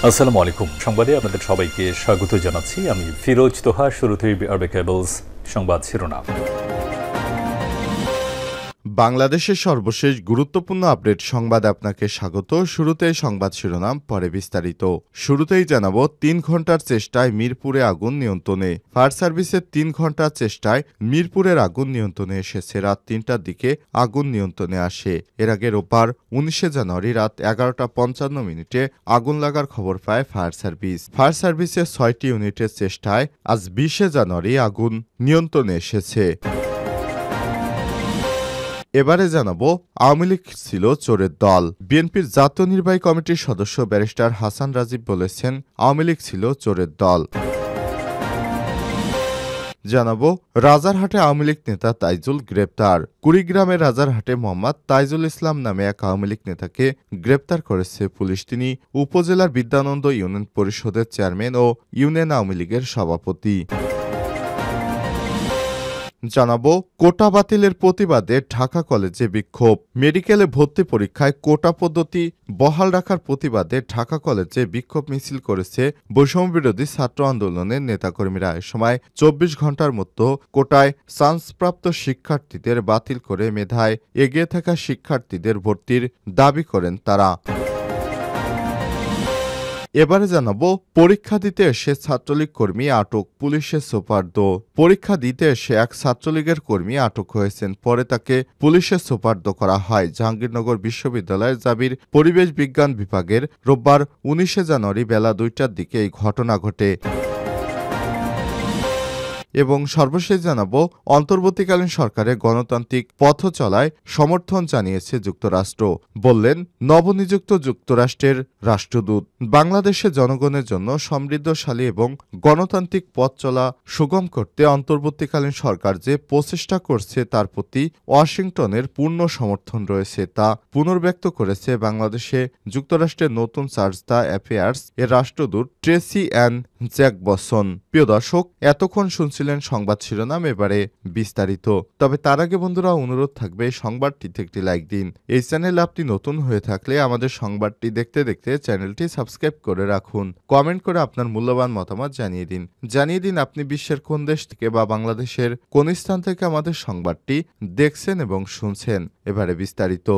আসসালামু আলাইকুম। সংবাদে আপনাদের সবাইকে স্বাগত জানাচ্ছি। আমি ফিরোজ তোহা। শুরুতেই আরবে কেবলস সংবাদ শিরোনাম। বাংলাদেশের সর্বশেষ গুরুত্বপূর্ণ আপডেট সংবাদে আপনাকে স্বাগত। শুরুতেই সংবাদ শিরোনাম, পরে বিস্তারিত। শুরুতেই জানাবো, 3 ঘন্টার চেষ্টায় মিরপুরে আগুন নিয়ন্ত্রণে। ফায়ার সার্ভিসের 3 ঘন্টার চেষ্টায় মিরপুরের আগুন নিয়ন্ত্রণে এসেছে। রাত 3টার দিকে আগুন নিয়ন্ত্রণে আসে। এর আগে রোববার 19 জানুয়ারি রাত 11:55 আগুন লাগার খবর পায় ফায়ার সার্ভিস। ফায়ার সার্ভিসের 6টি ইউনিটের চেষ্টায় আজ 20 জানুয়ারি আগুন নিয়ন্ত্রণে এসেছে। এবারে জানাবো, আওয়ামী লীগ ছিল চোরের দল। বিএনপির জাতীয় নির্বাহী কমিটির সদস্য ব্যারিস্টার হাসান রাজীব বলেছেন, আওয়ামী লীগ ছিল চোরের দল। জানাবো, রাজারহাটে আওয়ামী লীগ নেতা তাইজুল গ্রেপ্তার। কুড়িগ্রামের রাজারহাটে মোহাম্মদ তাইজুল ইসলাম নামে এক আওয়ামী লীগ নেতাকে গ্রেপ্তার করেছে পুলিশ। তিনি উপজেলার বিদ্যানন্দ ইউনিয়ন পরিষদের চেয়ারম্যান ও ইউনিয়ন আওয়ামী লীগের সভাপতি। জানাবো, কোটা বাতিলের প্রতিবাদে ঢাকা কলেজে বিক্ষোভ। মেডিকেলে ভর্তি পরীক্ষায় কোটা পদ্ধতি বহাল রাখার প্রতিবাদে ঢাকা কলেজে বিক্ষোভ মিছিল করেছে বৈষম্যবিরোধী ছাত্র আন্দোলনের নেতাকর্মীরা। এ সময় 24 ঘন্টার মধ্যে কোটায় চান্সপ্রাপ্ত শিক্ষার্থীদের বাতিল করে মেধায় এগিয়ে থাকা শিক্ষার্থীদের ভর্তির দাবি করেন তারা। এবারে জানাবো, পরীক্ষা দিতে এসে ছাত্রলীগ কর্মী আটক, পুলিশের সোপার্দ। পরীক্ষা দিতে এসে এক ছাত্রলীগের কর্মী আটক হয়েছেন, পরে তাকে পুলিশের সোপার্দ করা হয়। জাহাঙ্গীরনগর বিশ্ববিদ্যালয়ের জাবির পরিবেশ বিজ্ঞান বিভাগের রোববার 19 জানুয়ারি বেলা 2টার দিকে এই ঘটনা ঘটে। এবং সর্বশেষ জানাবো, অন্তর্বর্তীকালীন সরকারের গণতান্ত্রিক পথ চলায় সমর্থন জানিয়েছে যুক্তরাষ্ট্র, বললেন নবনিযুক্ত যুক্তরাষ্ট্রের রাষ্ট্রদূত। বাংলাদেশের জনগণের জন্য সমৃদ্ধশালী এবং গণতান্ত্রিক পথ চলা সুগম করতে অন্তর্বর্তীকালীন সরকার যে প্রচেষ্টা করছে তার প্রতি ওয়াশিংটনের পূর্ণ সমর্থন রয়েছে, তা পুনর্ব্যক্ত করেছে বাংলাদেশে যুক্তরাষ্ট্রের নতুন চার্জ দ্য অ্যাফেয়ার্স এর রাষ্ট্রদূত ট্রেসি অ্যান জ্যাকবসন। প্রিয় দর্শক, এতক্ষণ শুনছিলেন সংবাদ শিরোনাম, এবারে বিস্তারিত। তবে তার আগে বন্ধুরা, অনুরোধ থাকবে সংবাদটিতে একটি লাইক দিন। এই চ্যানেলে আপনি নতুন হয়ে থাকলে আমাদের সংবাদটি দেখতে দেখতে চ্যানেলটি সাবস্ক্রাইব করে রাখুন। কমেন্ট করে আপনার মূল্যবান মতামত জানিয়ে দিন আপনি বিশ্বের কোন দেশ থেকে বা বাংলাদেশের কোন স্থান থেকে আমাদের সংবাদটি দেখছেন এবং শুনছেন। এবারে বিস্তারিত।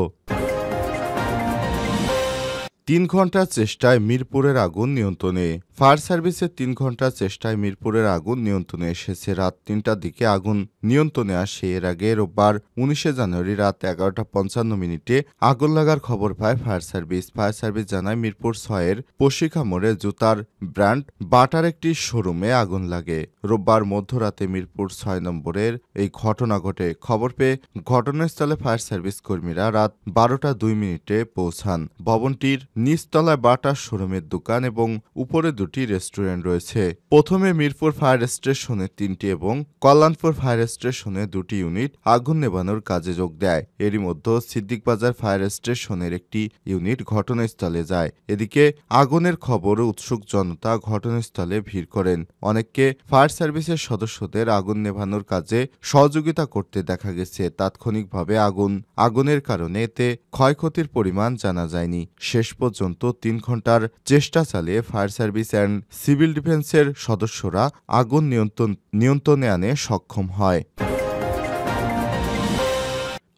3 ঘন্টার চেষ্টায় মিরপুরের আগুন নিয়ন্ত্রণে। ফায়ার সার্ভিসের 3 ঘন্টার চেষ্টায় মিরপুরের আগুন নিয়ন্ত্রণে এসেছে। রাত 3টার দিকে আগুন নিয়ন্ত্রণে আসে। এর আগে রোববার 19 জানুয়ারি রাত 11:55 আগুন লাগার খবর পায় ফায়ার সার্ভিস। ফায়ার সার্ভিস জানায়, মিরপুর 6-এর পশিকা মোড়ে জুতার ব্র্যান্ড বাটার একটি শোরুমে আগুন লাগে। রোববার মধ্যরাতে মিরপুর 6 নম্বরের এই ঘটনা ঘটে। খবর পেয়ে ঘটনাস্থলে ফায়ার সার্ভিস কর্মীরা রাত 12:02 পৌঁছান। ভবনটির নিচতলায় বাটার শোরুমের দোকান এবং উপরে 2টি রেস্টুরেন্ট রয়েছে। প্রথমে মিরপুর ফায়ার স্টেশনে 3টি এবং কল্যাণপুর ফায়ার স্টেশনে 2টি ইউনিট আগুন নেভানোর কাজে যোগ দেয়। এরই মধ্যে সিদ্দিকবাজার ফায়ার স্টেশনের একটি ইউনিট ঘটনাস্থলে যায়। এদিকে আগুনের খবর উৎসুক জনতা ঘটনাস্থলে ভিড় করেন। অনেককে ফায়ার সার্ভিসের সদস্যদের আগুন নেভানোর কাজে সহযোগিতা করতে দেখা গেছে। তাৎক্ষণিকভাবে আগুনের কারণে এতে ক্ষয়ক্ষতির পরিমাণ জানা যায়নি। শেষ পর্যন্ত 3 ঘন্টার চেষ্টা চালিয়ে ফায়ার সার্ভিস অ্যান্ড সিভিল ডিফেন্সের সদস্যরা আগুন নিয়ন্ত্রণে আনে সক্ষম হয়।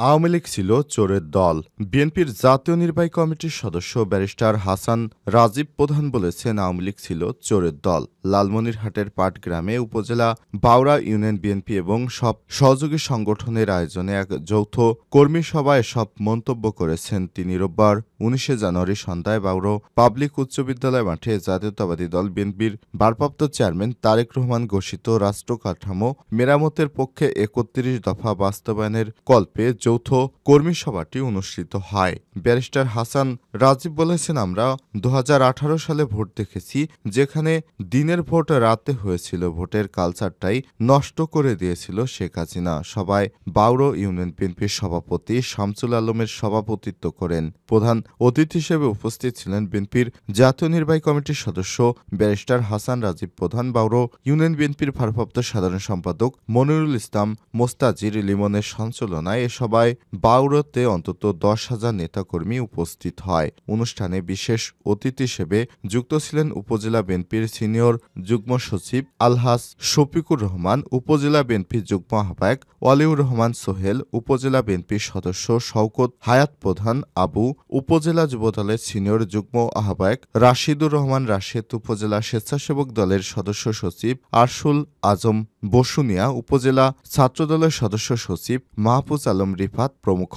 আওয়ামী লীগ ছিল চোরের দল। বিএনপির জাতীয় নির্বাহী কমিটির সদস্য ব্যারিস্টার হাসান রাজীব প্রধান বলেছেন, আওয়ামী লীগ ছিল চোরের দল। লালমনিরহাটের পাটগ্রামে উপজেলা বাউরা ইউনিয়ন বিএনপি এবং সব সহযোগী সংগঠনের আয়োজনে এক যৌথ কর্মী সভায় সব মন্তব্য করেছেন তিনি। রোববার 19 জানুয়ারি সন্ধ্যায় বাউরা পাবলিক উচ্চ বিদ্যালয় মাঠে জাতীয়তাবাদী দল বিএনপির ভারপ্রাপ্ত চেয়ারম্যান তারেক রহমান ঘোষিত রাষ্ট্র কাঠামো মেরামতের পক্ষে 31 দফা বাস্তবায়নের কল্পে যৌথ কর্মী সভাটি অনুষ্ঠিত হয়। ব্যারিস্টার হাসান রাজীব বলেছেন, আমরা 2018 সালে ভোট দেখেছি, যেখানে দিনের ভোট রাতে হয়েছিল। ভোটের কালচারটাই নষ্ট করে দিয়েছিল শেখ হাসিনা। সবাই বাউরা ইউনিয়ন বিএনপির সভাপতি শামসুল আলমের সভাপতিত্ব করেন। প্রধান অতিথি হিসেবে উপস্থিত ছিলেন বিএনপির জাতীয় নির্বাহী কমিটির সদস্য ব্যারিস্টার হাসান রাজীব প্রধান, বাউরা ইউনিয়ন বিএনপির ভারপ্রাপ্ত সাধারণ সম্পাদক মনিরুল ইসলাম মোস্তাজির লিমনের সঞ্চালনায় এ সভায় সভায় বাউরতে অন্তত 10,000 নেতাকর্মী উপস্থিত হয়। অনুষ্ঠানে বিশেষ অতিথি হিসেবে যুক্ত ছিলেন উপজেলা বিএনপির সিনিয়র যুগ্ম সচিব আলহাজ শফিকুর রহমান, উপজেলা বিএনপির যুগ্ম আহ্বায়ক ওয়ালিউর রহমান সোহেল, উপজেলা বিএনপির সদস্য শওকত হায়াত প্রধান আবু, উপজেলা যুবদলের সিনিয়র যুগ্ম আহ্বায়ক রাশিদুর রহমান রাশেদ, উপজেলা স্বেচ্ছাসেবক দলের সদস্য সচিব আরশুল আজম বসুনিয়া, উপজেলা ছাত্রদলের সদস্য সচিব মাহফুজ আলম রিফাত প্রমুখ।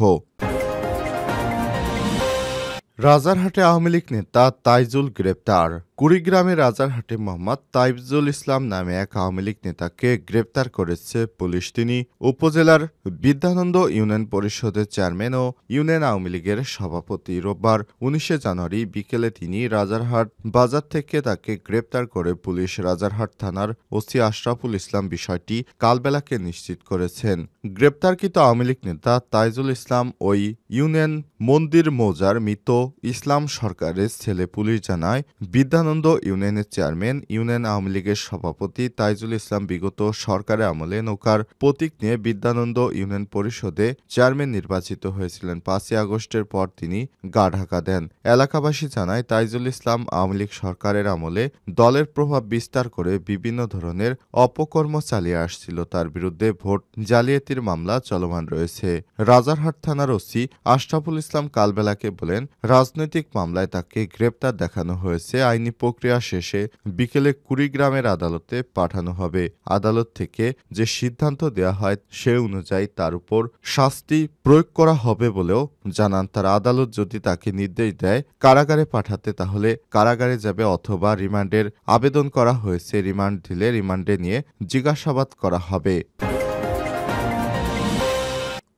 রাজারহাটে আওয়ামী লীগ নেতা তাইজুল গ্রেপ্তার। কুড়িগ্রামের রাজারহাটে মোহাম্মদ তাইজুল ইসলাম নামে এক আওয়ামী লীগ নেতাকে গ্রেপ্তার করেছে পুলিশ। তিনি উপজেলার বিদ্যানন্দ ইউনিয়ন পরিষদের চেয়ারম্যান ও ইউনিয়ন আওয়ামী লীগের সভাপতি। রোববার 19 জানুয়ারি বিকেলে তিনি রাজারহাট বাজার থেকে তাকে গ্রেপ্তার করে পুলিশ। রাজারহাট থানার ওসি আশরাফুল ইসলাম বিষয়টি কালবেলাকে নিশ্চিত করেছেন। গ্রেপ্তারকৃত আওয়ামী লীগ নেতা তাইজুল ইসলাম ওই ইউনিয়ন মন্দির মৌজার মৃত ইসলাম সরকারের ছেলে। পুলিশ জানায়, বিদ্যানন্দ ইউনিয়নের চেয়ারম্যান, ইউনিয়ন আওয়ামী লীগের সভাপতি তাইজুল ইসলাম বিগত সরকারের আমলে নৌকার প্রতীক নিয়ে বিদ্যানন্দ ইউনিয়ন পরিষদে চেয়ারম্যান নির্বাচিত হয়েছিলেন। 5ই আগস্টের পর তিনি গা ঢাকা দেন। এলাকাবাসী জানায়, তাইজুল ইসলাম আওয়ামী লীগ সরকারের আমলে দলের প্রভাব বিস্তার করে বিভিন্ন ধরনের অপকর্ম চালিয়ে আসছিল। তার বিরুদ্ধে ভোট জালিয়াতির মামলা চলমান রয়েছে। রাজারহাট থানার ওসি আশরাফুল ইসলাম কালবেলাকে বলেন, রাজনৈতিক মামলায় তাকে গ্রেপ্তার দেখানো হয়েছে। আইনি প্রক্রিয়া শেষে বিকেলে কুড়িগ্রামের আদালতে পাঠানো হবে। আদালত থেকে যে সিদ্ধান্ত দেয়া হয় সে অনুযায়ী তার উপর শাস্তি প্রয়োগ করা হবে বলেও জানান। তার আদালত যদি তাকে নির্দেশ দেয় কারাগারে পাঠাতে, তাহলে কারাগারে যাবে, অথবা রিমান্ডের আবেদন করা হয়েছে। রিমান্ড দিলে রিমান্ডে নিয়ে জিজ্ঞাসাবাদ করা হবে।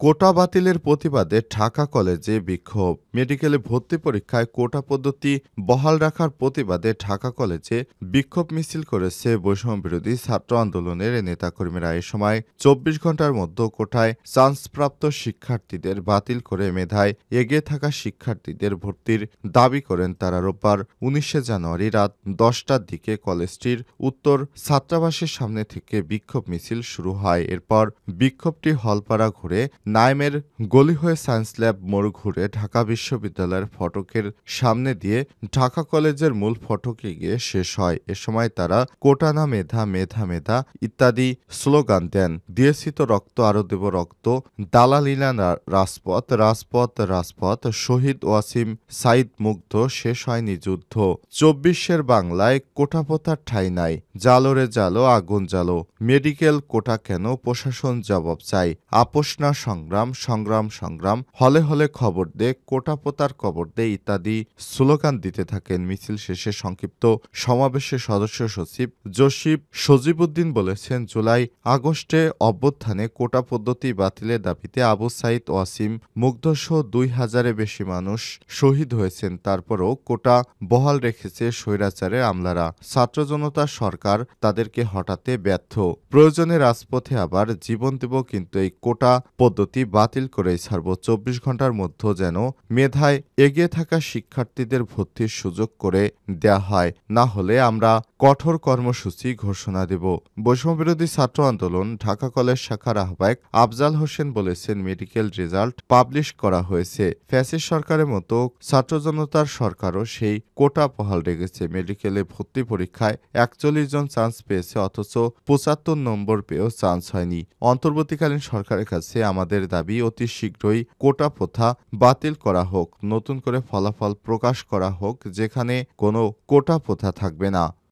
কোটা বাতিলের প্রতিবাদে ঢাকা কলেজে বিক্ষোভ। মেডিকেলে ভর্তি পরীক্ষায় কোটা পদ্ধতি বহাল রাখার প্রতিবাদে ঢাকা কলেজে বিক্ষোভ মিছিল করেছে বৈষম্যবিরোধী ছাত্র আন্দোলনের নেতাকর্মীরা। এ সময় 24 ঘন্টার মধ্যে কোটায় চান্সপ্রাপ্ত শিক্ষার্থীদের বাতিল করে মেধায় এগিয়ে থাকা শিক্ষার্থীদের ভর্তির দাবি করেন তারা। রোববার 19 জানুয়ারি রাত 10টার দিকে কলেজটির উত্তর ছাত্রাবাসের সামনে থেকে বিক্ষোভ মিছিল শুরু হয়। এরপর বিক্ষোভটি হলপাড়া ঘুরে নাইমের গলি হয়ে সায়েন্স ল্যাব মোড় ঘুরে ঢাকা বিশ্ববিদ্যালয়ের ফটকের সামনে দিয়ে ঢাকা কলেজের মূল ফটকে গিয়ে শেষ হয়। এ সময় তারা কোটা না মেধা, মেধা মেধা ইত্যাদি স্লোগান দেন। দিয়েছি তো রক্ত, আরো দেব রক্ত, দালালিনা রাজপথ, রাজপথ, রাজপথ, শহীদ ওয়াসিম সাইদ মুগ্ধ, শেষ হয়নি যুদ্ধ, 24-এর বাংলায় কোটা পোতার ঠাঁই নাই, জালো রে জালো, আগুন জালো, মেডিকেল কোটা কেন, প্রশাসন জবাব চাই, আপোষ না সংগ্রাম, সংগ্রাম সংগ্রাম, হলে হলে খবর দে, কোটা পোতার কবর দে ইত্যাদি স্লোগান দিতে থাকেন। মিছিল শেষে সংক্ষিপ্ত সমাবেশে সদস্য সচিব জসিব সজিবউদ্দিন বলেছেন, জুলাই আগস্টে অভ্যুত্থানে কোটা পদ্ধতি বাতিলের দাবিতে আবু সাইদ ওয়াসিম মুগ্ধসহ 2000-এর বেশি মানুষ শহীদ হয়েছেন। তারপরও কোটা বহাল রেখেছে স্বৈরাচারের আমলারা। ছাত্র জনতার সরকার তাদেরকে হটাতে ব্যর্থ। প্রয়োজনে রাজপথে আবার জীবন দেব, কিন্তু এই কোটা পদ্ধতি বাতিল করেই ছাড়ব। 24 ঘন্টার মধ্যে যেন মেধায় এগিয়ে থাকা শিক্ষার্থীদের ভর্তির সুযোগ করে দেয়া হয়, না হলে আমরা কঠোর কর্মসূচি ঘোষণা দেব। বৈষম্যবিরোধী ছাত্র আন্দোলন ঢাকা কলেজ শাখার আহ্বায়ক আফজাল হোসেন বলেছেন, মেডিকেল রেজাল্ট পাবলিশ করা হয়েছে। ফ্যাসিস্ট সরকারের মতো ছাত্র জনতার সরকারও সেই কোটা বহাল রেখেছে। মেডিকেলে ভর্তি পরীক্ষায় 41 জন চান্স পেয়েছে, অথচ 75 নম্বর পেয়েও চান্স হয়নি। অন্তর্বর্তীকালীন সরকারের কাছে আমাদের দাবি, অতি শীঘ্রই কোটা প্রথা বাতিল করা হোক, নতুন করে ফলাফল প্রকাশ করা হোক, যেখানে কোনো কোটা প্রথা থাকবে না।